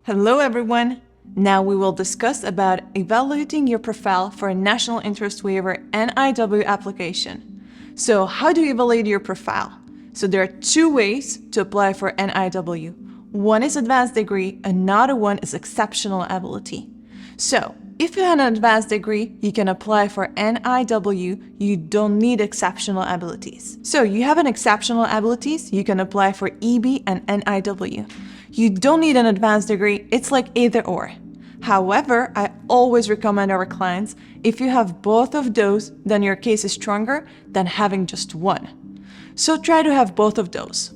Hello everyone! Now we will discuss about evaluating your profile for a National Interest Waiver NIW application. So how do you evaluate your profile? So there are two ways to apply for NIW. One is advanced degree, another one is exceptional ability. So if you have an advanced degree, you can apply for NIW, you don't need exceptional abilities. So you have an exceptional abilities, you can apply for EB and NIW. You don't need an advanced degree, it's like either or. However, I always recommend our clients, if you have both of those, then your case is stronger than having just one. So try to have both of those.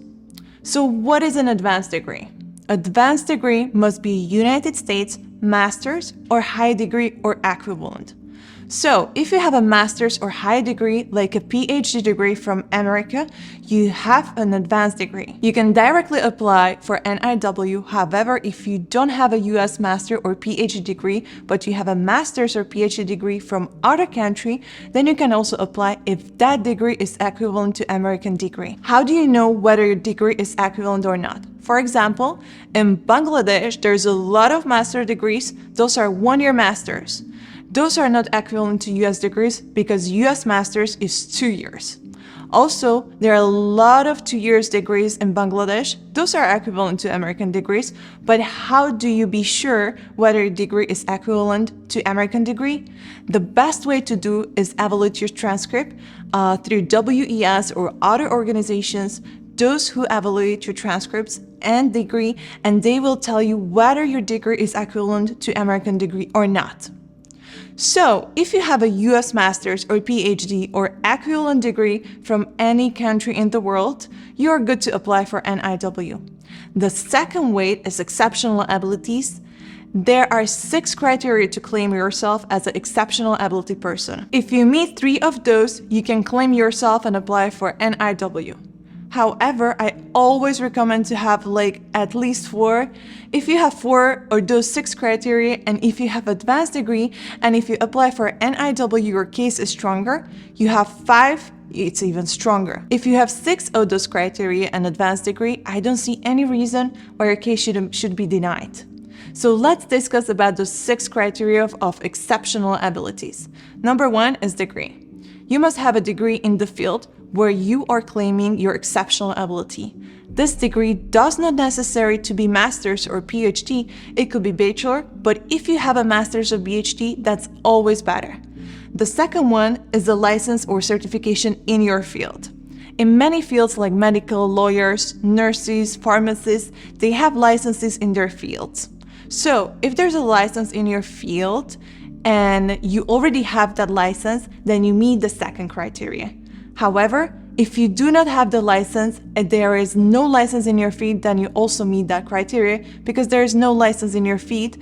So what is an advanced degree? Advanced degree must be United States, master's, or high degree or equivalent. So if you have a master's or high degree, like a PhD degree from America, you have an advanced degree. You can directly apply for NIW. However, if you don't have a US master or PhD degree, but you have a master's or PhD degree from other country, then you can also apply if that degree is equivalent to American degree. How do you know whether your degree is equivalent or not? For example, in Bangladesh, there's a lot of master degrees. Those are one-year masters. Those are not equivalent to US degrees because US Masters is 2 years. Also, there are a lot of 2 years degrees in Bangladesh. Those are equivalent to American degrees, but how do you be sure whether your degree is equivalent to American degree? The best way to do is evaluate your transcript through WES or other organizations, those who evaluate your transcripts and degree, and they will tell you whether your degree is equivalent to American degree or not. So, if you have a US Master's or PhD or equivalent degree from any country in the world, you are good to apply for NIW. The second way is exceptional abilities. There are 6 criteria to claim yourself as an exceptional ability person. If you meet 3 of those, you can claim yourself and apply for NIW. However, I always recommend to have at least 4. If you have 4 or those 6 criteria, and if you have advanced degree, and if you apply for NIW, your case is stronger. You have 5, it's even stronger. If you have 6 of those criteria and advanced degree, I don't see any reason why your case should be denied. So let's discuss about those 6 criteria of exceptional abilities. Number 1 is degree. You must have a degree in the field where you are claiming your exceptional ability. This degree does not necessarily to be master's or PhD, it could be bachelor, but if you have a master's or PhD, that's always better. The second one is a license or certification in your field. In many fields like medical, lawyers, nurses, pharmacists, they have licenses in their fields. So if there's a license in your field, and you already have that license, then you meet the second criteria. However, if you do not have the license and there is no license in your field, then you also meet that criteria because there is no license in your field.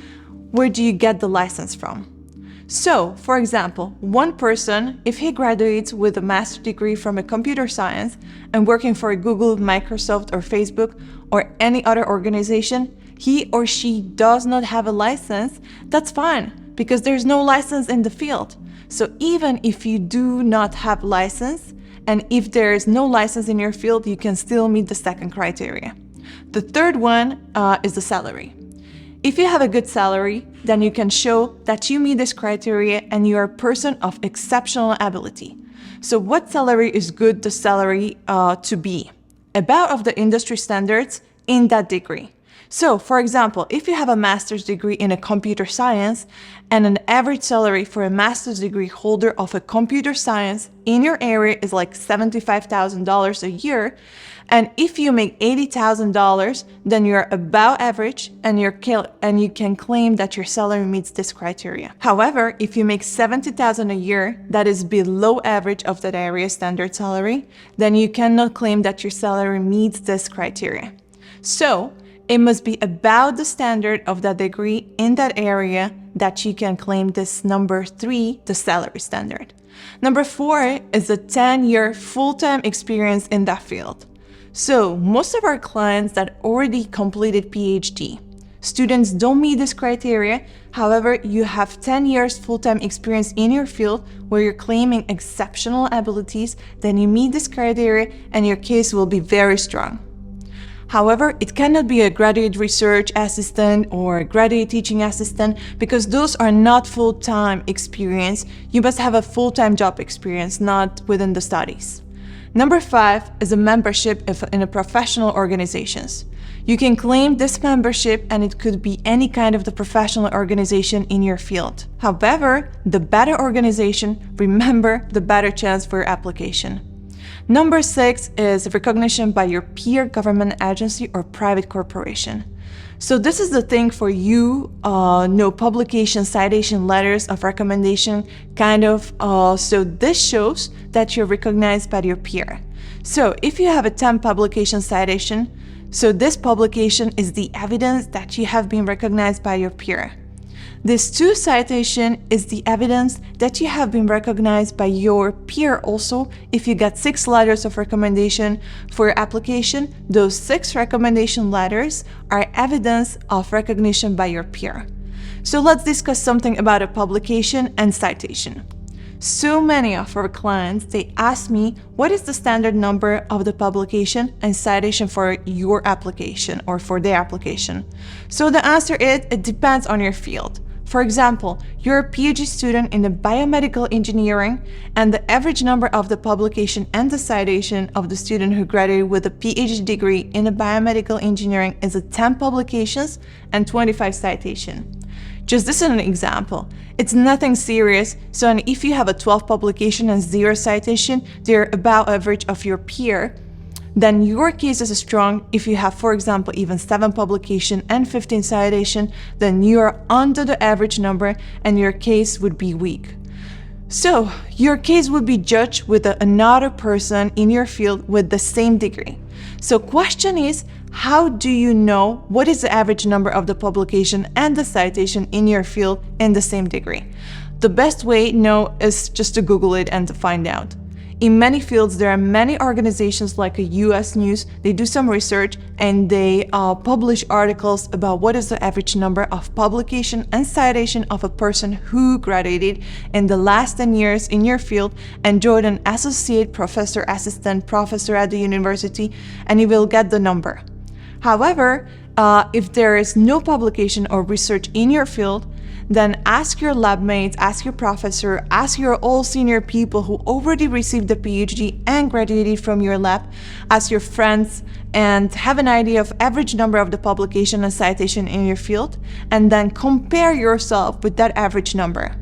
Where do you get the license from? So, for example, one person, if he graduates with a master's degree from a computer science and working for Google, Microsoft, or Facebook, or any other organization, he or she does not have a license, that's fine, because there's no license in the field. So even if you do not have license, and if there is no license in your field, you can still meet the second criteria. The third one is the salary. If you have a good salary, then you can show that you meet this criteria and you are a person of exceptional ability. So what salary is good the salary to be? About of the industry standards in that degree. So, for example, if you have a master's degree in a computer science and an average salary for a master's degree holder of a computer science in your area is like $75,000 a year, and if you make $80,000, then you're above average and you can claim that your salary meets this criteria. However, if you make $70,000 a year, that is below average of that area standard salary, then you cannot claim that your salary meets this criteria. So, it must be about the standard of that degree in that area that you can claim this number 3, the salary standard. Number 4 is a 10-year full-time experience in that field. So most of our clients that already completed PhD, students don't meet this criteria. However, you have 10 years full-time experience in your field where you're claiming exceptional abilities, then you meet this criteria and your case will be very strong. However, it cannot be a graduate research assistant or graduate teaching assistant because those are not full-time experience. You must have a full-time job experience, not within the studies. Number 5 is a membership in a professional organizations. You can claim this membership and it could be any kind of the professional organization in your field. However, the better organization, remember, the better chance for your application. Number 6 is recognition by your peer government agency or private corporation. So this is the thing for you, no publication, citation, letters of recommendation, kind of. So this shows that you're recognized by your peer. So if you have a 10 publication citation, so this publication is the evidence that you have been recognized by your peer. This 2 citation is the evidence that you have been recognized by your peer also. If you got 6 letters of recommendation for your application, those 6 recommendation letters are evidence of recognition by your peer. So let's discuss something about a publication and citation. So many of our clients, they ask me, what is the standard number of the publication and citation for your application or for their application? So the answer is, it depends on your field. For example, you're a PhD student in the biomedical engineering, and the average number of the publication and the citation of the student who graduated with a PhD degree in the biomedical engineering is 10 publications and 25 citation. Just this is an example. It's nothing serious, so and if you have a 12 publication and 0 citation, they're about average of your peer, then your case is strong. If you have, for example, even 7 publication and 15 citation, then you are under the average number and your case would be weak. So your case would be judged with another person in your field with the same degree. So question is, how do you know what is the average number of the publication and the citation in your field in the same degree? The best way to know is just to Google it and to find out. In many fields, there are many organizations like a US News. They do some research and they publish articles about what is the average number of publication and citation of a person who graduated in the last 10 years in your field and joined an associate professor, assistant professor at the university, and you will get the number. However, if there is no publication or research in your field, then ask your lab mates, ask your professor, ask your all senior people who already received the PhD and graduated from your lab, ask your friends, and have an idea of average number of the publication and citation in your field, and then compare yourself with that average number.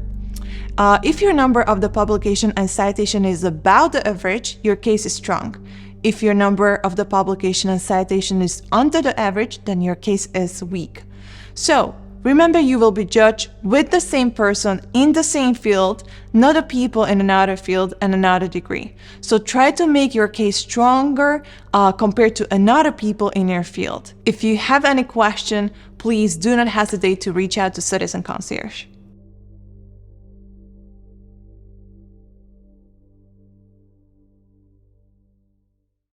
If your number of the publication and citation is about the average, your case is strong. If your number of the publication and citation is under the average, then your case is weak. So remember, you will be judged with the same person in the same field, not the people in another field and another degree. So try to make your case stronger compared to another people in your field. If you have any question, please do not hesitate to reach out to Citizen Concierge.